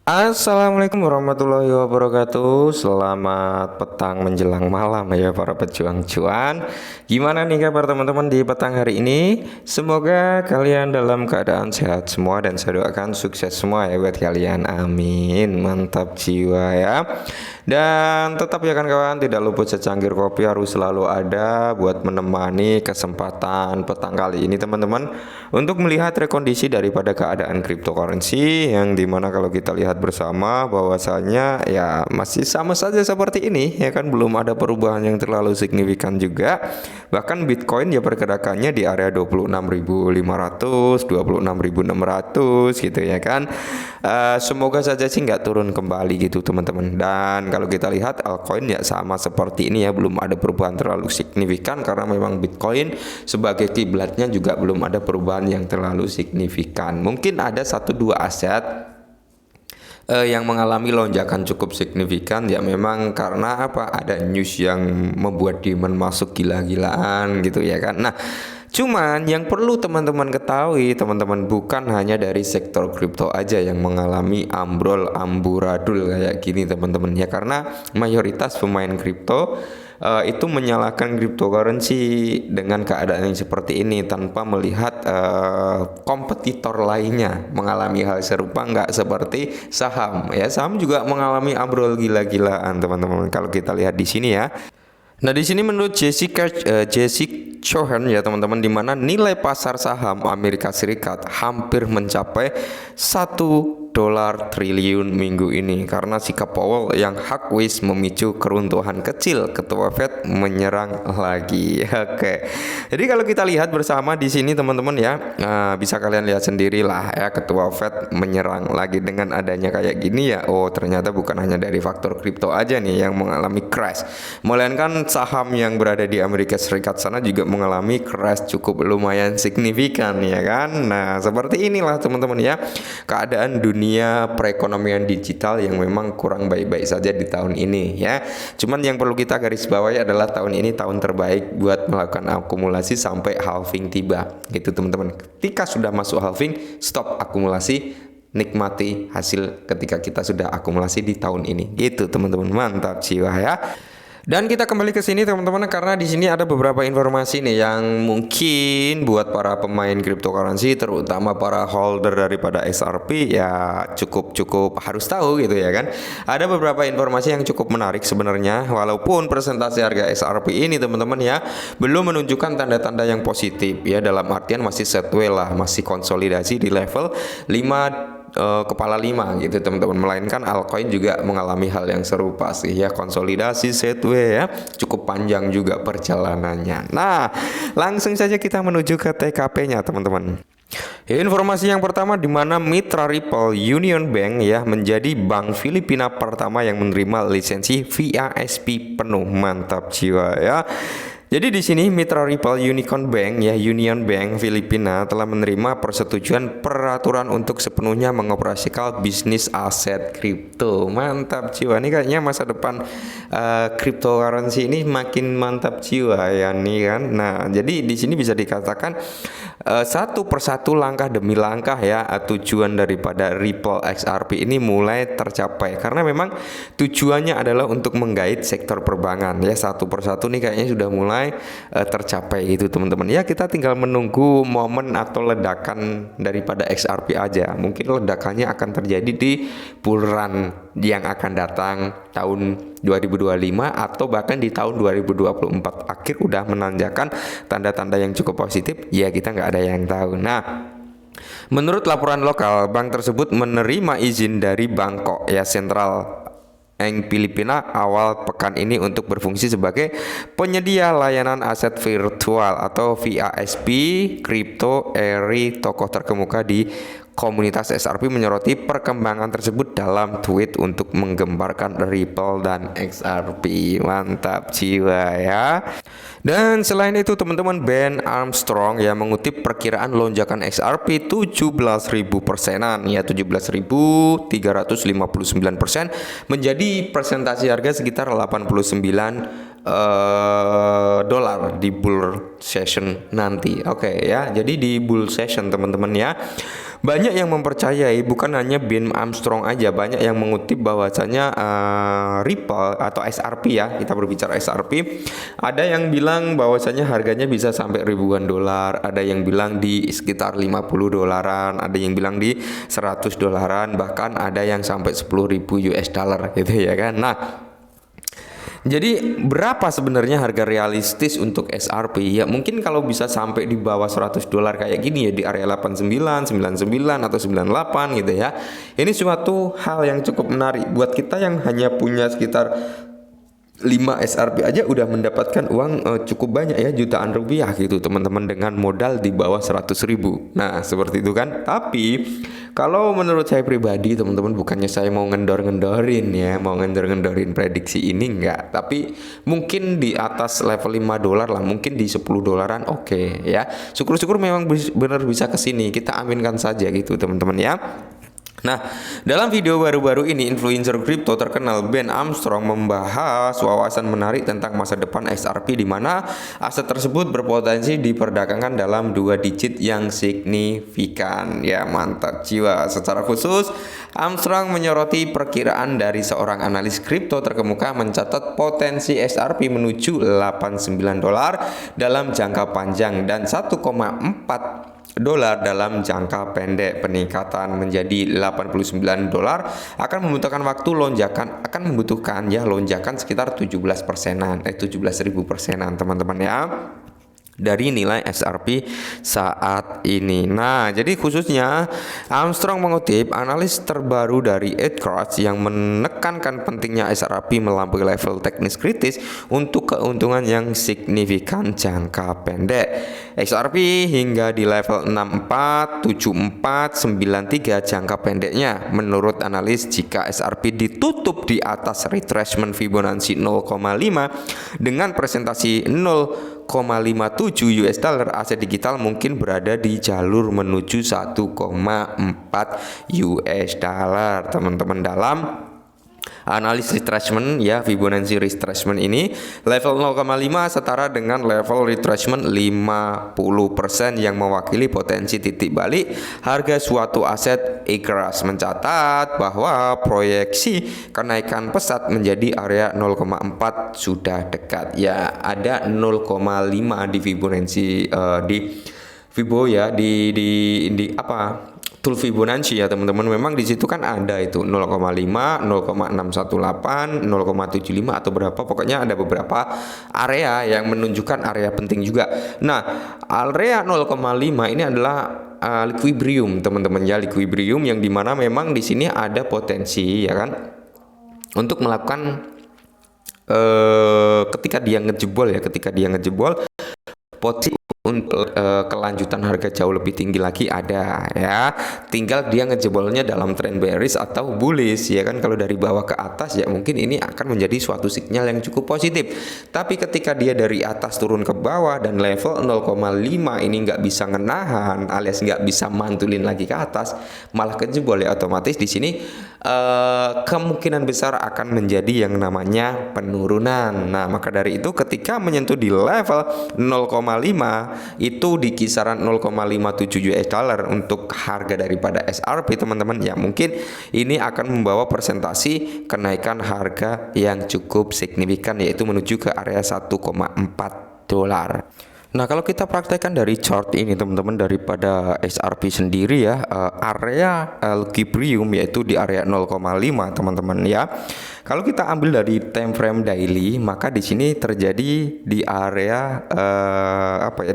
Assalamualaikum warahmatullahi wabarakatuh. Selamat petang menjelang malam ya para pejuang cuan. Gimana nih kabar teman-teman di petang hari ini? Semoga kalian dalam keadaan sehat semua dan saya doakan sukses semua ya buat kalian. Amin. Mantap jiwa ya. Dan tetap ya kan kawan, tidak luput secangkir kopi harus selalu ada buat menemani kesempatan petang kali ini teman-teman, untuk melihat rekondisi daripada keadaan cryptocurrency yang dimana kalau kita lihat bersama bahwasanya ya masih sama saja seperti ini ya kan, belum ada perubahan yang terlalu signifikan juga. Bahkan Bitcoin ya pergerakannya di area 26.500, 26.600 gitu ya kan. Semoga saja sih nggak turun kembali gitu teman-teman. Dan kalau kita lihat altcoin ya sama seperti ini ya, belum ada perubahan terlalu signifikan karena memang Bitcoin sebagai kiblatnya juga belum ada perubahan yang terlalu signifikan. Mungkin ada satu dua aset yang mengalami lonjakan cukup signifikan ya, memang karena apa, ada news yang membuat demand masuk gila-gilaan gitu ya kan. Nah, cuman yang perlu teman-teman ketahui teman-teman, bukan hanya dari sektor kripto aja yang mengalami amburadul kayak gini teman-teman ya, karena mayoritas pemain kripto itu menyalahkan cryptocurrency dengan keadaan yang seperti ini tanpa melihat kompetitor lainnya mengalami hal serupa nggak, seperti saham ya. Saham juga mengalami ambrol gila-gilaan teman-teman kalau kita lihat di sini ya. Nah, di sini menurut Jesse Cohen ya teman-teman, di mana nilai pasar saham Amerika Serikat hampir mencapai 1 dolar triliun minggu ini karena sikap Powell yang hawkish memicu keruntuhan kecil. Ketua Fed menyerang lagi. Oke. Jadi kalau kita lihat bersama di sini teman-teman ya, bisa kalian lihat sendirilah ya, Ketua Fed menyerang lagi dengan adanya kayak gini ya. Oh, ternyata bukan hanya dari faktor kripto aja nih yang mengalami crash, melainkan saham yang berada di Amerika Serikat sana juga mengalami crash cukup lumayan signifikan ya kan. Nah, seperti inilah teman-teman ya keadaan dunia perekonomian digital yang memang kurang baik-baik saja di tahun ini ya. Cuman yang perlu kita garis bawahi adalah tahun ini tahun terbaik buat melakukan akumulasi sampai halving tiba gitu teman-teman. Ketika sudah masuk halving, stop akumulasi, nikmati hasil ketika kita sudah akumulasi di tahun ini. Gitu teman-teman, mantap jiwa ya. Dan kita kembali ke sini teman-teman, karena di sini ada beberapa informasi nih yang mungkin buat para pemain cryptocurrency terutama para holder daripada XRP ya cukup harus tahu gitu ya kan. Ada beberapa informasi yang cukup menarik sebenarnya, walaupun presentasi harga XRP ini teman-teman ya belum menunjukkan tanda-tanda yang positif ya, dalam artian masih sideways lah, masih konsolidasi di level 5 kepala 5 gitu teman-teman, melainkan altcoin juga mengalami hal yang serupa sih ya, konsolidasi sideways ya, cukup panjang juga perjalanannya. Nah, langsung saja kita menuju ke TKP-nya teman-teman. Informasi yang pertama, di mana mitra Ripple Union Bank ya menjadi bank Filipina pertama yang menerima lisensi VASP penuh. Mantap jiwa ya. Jadi di sini mitra Ripple Unicorn Bank ya, Union Bank Filipina telah menerima persetujuan peraturan untuk sepenuhnya mengoperasikan bisnis aset kripto. Mantap jiwa, ini kayaknya masa depan cryptocurrency ini makin mantap jiwa ya nih kan. Nah, jadi di sini bisa dikatakan satu persatu, langkah demi langkah ya, tujuan daripada Ripple XRP ini mulai tercapai, karena memang tujuannya adalah untuk menggait sektor perbankan ya. Satu persatu nih kayaknya sudah mulai tercapai gitu teman-teman ya. Kita tinggal menunggu momen atau ledakan daripada XRP aja. Mungkin ledakannya akan terjadi di bull run yang akan datang tahun 2025 atau bahkan di tahun 2024 akhir udah menanjakan tanda-tanda yang cukup positif ya, kita nggak ada yang tahu. Nah, menurut laporan lokal, bank tersebut menerima izin dari Bangkok ya, Sentral Filipina awal pekan ini untuk berfungsi sebagai penyedia layanan aset virtual atau VASP kripto. Eri, tokoh terkemuka di komunitas XRP, menyoroti perkembangan tersebut dalam tweet untuk menggembarkan Ripple dan XRP. Mantap jiwa ya. Dan selain itu teman-teman, Ben Armstrong ya mengutip perkiraan lonjakan XRP 17.000 persenan ya, 17.359% menjadi presentasi harga sekitar 89 dolar di bull session nanti. Oke ya. Jadi di bull session teman-teman ya, banyak yang mempercayai, bukan hanya Ben Armstrong aja, banyak yang mengutip bahwasanya Ripple atau SRP ya, kita berbicara SRP, ada yang bilang bahwasanya harganya bisa sampai ribuan dolar, ada yang bilang di sekitar 50 dolaran, ada yang bilang di 100 dolaran, bahkan ada yang sampai 10.000 US dollar gitu ya kan. Nah, jadi berapa sebenarnya harga realistis untuk SRP? Ya mungkin kalau bisa sampai di bawah 100 dolar kayak gini ya, di area 89, 99 atau 98 gitu ya. Ini suatu hal yang cukup menarik buat kita yang hanya punya sekitar 5 SRP aja udah mendapatkan uang cukup banyak ya, jutaan rupiah gitu teman-teman, dengan modal di bawah 100.000. Nah seperti itu kan. Tapi kalau menurut saya pribadi teman-teman, bukannya saya mau ngendor-ngendorin ya, mau ngendor-ngendorin prediksi ini enggak, tapi mungkin di atas level 5 dolar lah, mungkin di 10 dolaran oke ya. Syukur-syukur memang benar bisa kesini, kita aminkan saja gitu teman-teman ya. Nah, dalam video baru-baru ini, influencer kripto terkenal Ben Armstrong membahas wawasan menarik tentang masa depan SRP, di mana aset tersebut berpotensi diperdagangkan dalam 2 digit yang signifikan. Ya, mantap jiwa. Secara khusus, Armstrong menyoroti perkiraan dari seorang analis kripto terkemuka mencatat potensi SRP menuju 89 dolar dalam jangka panjang dan 1,4 dolar dalam jangka pendek. Peningkatan menjadi 89 dolar akan membutuhkan waktu lonjakan, akan membutuhkan ya lonjakan sekitar 17%-an, 17.000 persenan teman-teman ya, dari nilai SRP saat ini. Nah, jadi khususnya Armstrong mengutip analis terbaru dari Edcross yang menekankan pentingnya SRP melampaui level teknis kritis untuk keuntungan yang signifikan jangka pendek. XRP hingga di level 64, 74, 93 jangka pendeknya. Menurut analis, jika SRP ditutup di atas retracement Fibonacci 0,5 dengan presentasi 0,57 US dollar, aset digital mungkin berada di jalur menuju 1,4 US dollar teman-teman. Dalam analis retracement ya, Fibonacci retracement ini level 0,5 setara dengan level retracement 50% yang mewakili potensi titik balik harga suatu aset. Edcross mencatat bahwa proyeksi kenaikan pesat menjadi area 0,4 sudah dekat. Ya, ada 0,5 di Fibonacci di Fibo ya, di apa? Tool Fibonacci ya teman-teman. Memang di situ kan ada itu 0,5, 0,618, 0,75 atau berapa, pokoknya ada beberapa area yang menunjukkan area penting juga. Nah, area 0,5 ini adalah equilibrium teman-teman ya, equilibrium yang dimana memang di sini ada potensi ya kan untuk melakukan ketika dia ngejebol potensi untuk kelanjutan harga jauh lebih tinggi lagi ada ya, tinggal dia ngejebolnya dalam tren bearish atau bullish ya kan. Kalau dari bawah ke atas ya mungkin ini akan menjadi suatu sinyal yang cukup positif, tapi ketika dia dari atas turun ke bawah dan level 0,5 ini nggak bisa ngenahan alias nggak bisa mantulin lagi ke atas, malah kejebol ya, otomatis di sini kemungkinan besar akan menjadi yang namanya penurunan. Nah, maka dari itu ketika menyentuh di level 0,5 itu di kisaran 0,57 US dollar untuk harga daripada SRP teman-teman ya, mungkin ini akan membawa presentasi kenaikan harga yang cukup signifikan, yaitu menuju ke area 1,4 dolar. Nah, kalau kita praktekkan dari chart ini teman-teman, daripada SRP sendiri ya, area equilibrium yaitu di area 0,5 teman-teman ya. Kalau kita ambil dari time frame daily, maka di sini terjadi di area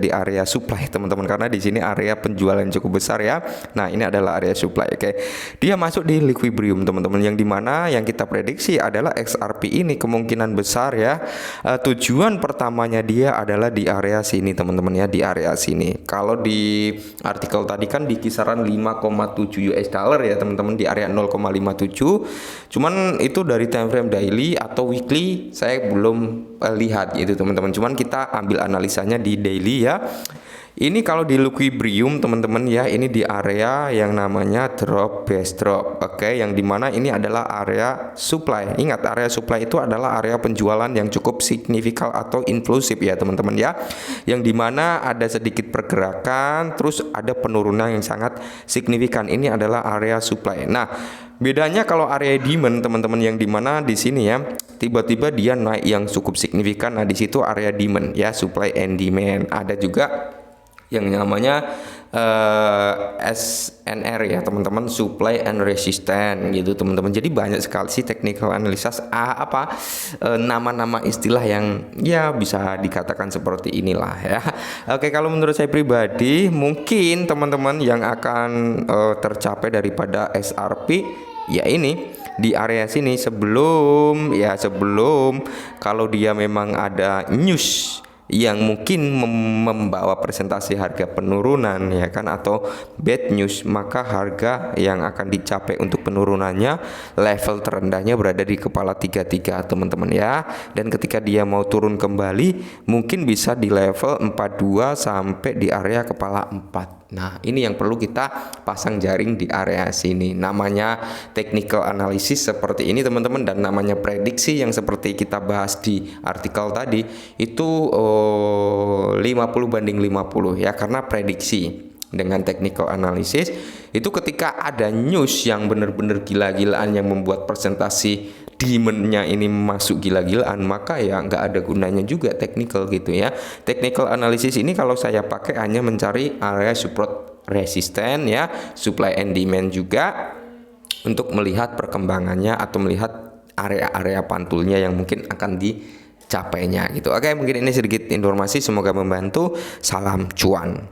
di area supply teman-teman, karena di sini area penjualan cukup besar ya. Nah, ini adalah area supply. Oke. Dia masuk di equilibrium teman-teman, yang dimana yang kita prediksi adalah XRP ini kemungkinan besar ya, tujuan pertamanya dia adalah di area sini teman-teman ya, di area sini. Kalau di artikel tadi kan di kisaran 5,7 US dollar ya teman-teman, di area 0,57. Cuman itu dari time frame daily atau weekly saya belum lihat gitu teman-teman. Cuman kita ambil analisanya di daily ya. Ini kalau di equilibrium teman-teman ya, ini di area yang namanya drop base drop. Oke, yang dimana ini adalah area supply. Ingat, area supply itu adalah area penjualan yang cukup signifikan atau inklusif ya teman-teman ya. Yang dimana ada sedikit pergerakan, terus ada penurunan yang sangat signifikan. Ini adalah area supply. Nah, bedanya kalau area demand teman-teman, yang dimana di sini ya tiba-tiba dia naik yang cukup signifikan. Nah, di situ area demand ya, supply and demand. Ada juga yang namanya SNR ya teman-teman, supply and resistance gitu teman-teman. Jadi banyak sekali sih technical analysis nama-nama istilah yang ya bisa dikatakan seperti inilah ya. Oke, kalau menurut saya pribadi mungkin teman-teman yang akan tercapai daripada SRP ya ini di area sini, sebelum kalau dia memang ada news yang mungkin membawa presentasi harga penurunan ya kan, atau bad news, maka harga yang akan dicapai untuk penurunannya level terendahnya berada di kepala 33 teman-teman ya. Dan ketika dia mau turun kembali mungkin bisa di level 42 sampai di area kepala 4. Nah, ini yang perlu kita pasang jaring di area sini. Namanya technical analysis seperti ini teman-teman, dan namanya prediksi yang seperti kita bahas di artikel tadi itu 50/50 ya, karena prediksi dengan technical analysis itu ketika ada news yang benar-benar gila-gilaan yang membuat presentasi demandnya ini masuk gila-gilaan, maka ya nggak ada gunanya juga technical gitu ya. Technical analysis ini kalau saya pakai hanya mencari area support resistance ya, supply and demand juga, untuk melihat perkembangannya atau melihat area-area pantulnya yang mungkin akan dicapainya gitu. Oke, mungkin ini sedikit informasi, semoga membantu. Salam cuan.